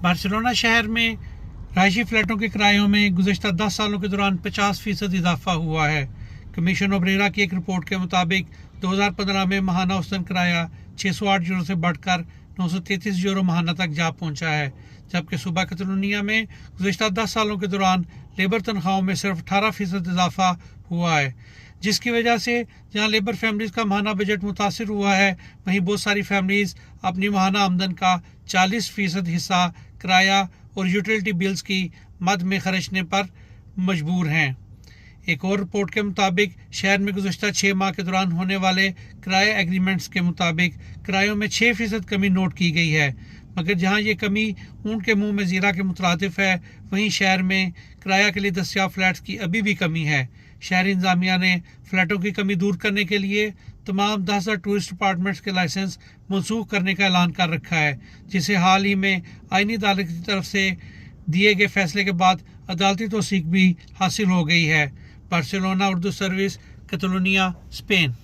Barcelona शहर में रहायशी फ्लैटों के किरायों में गुज़श्ता 10 सालों के दौरान 50% इजाफा हुआ है। कमीशन ओब्रेरा की एक रिपोर्ट के मुताबिक 2015 में महाना औसतन किराया 608 यूरो से बढ़कर 933 यूरो महाना तक जा पहुंचा है, जबकि सूबा कैटलोनिया में गुज़श्ता 10 सालों के दौरान लेबर तनख्वाहों में सिर्फ 18% इजाफा हुआ है, जिसकी वजह से जहां लेबर फैमिलीज़ का माहाना बजट मुतासर हुआ है, वहीं बहुत सारी फैमिलीज़ अपनी माहाना आमदन का 40% हिस्सा किराया और यूटिलिटी बिल्स की मद में खर्चने पर मजबूर हैं। एक और रिपोर्ट के मुताबिक शहर में गुज़श्ता 6 माह के दौरान होने वाले किराया एग्रीमेंट्स के मुताबिक किरायों में 6% कमी नोट की गई है, मगर जहां ये कमी ऊंट के मुंह में ज़ीरा के मुतरादिफ है, वहीं शहर में किराया के लिए दस्तियाब फ्लैट्स की अभी भी कमी है। शहरी इंतजामिया ने फ्लैटों की कमी दूर करने के लिए तमाम 10,000 टूरिस्ट अपार्टमेंट्स के लाइसेंस मनसूख करने का ऐलान कर रखा है, जिसे हाल ही में आईनी अदालत की तरफ से दिए गए फैसले के बाद अदालती तौसीक भी हासिल हो गई है। Barcelona Urdu service, Catalonia, Spain.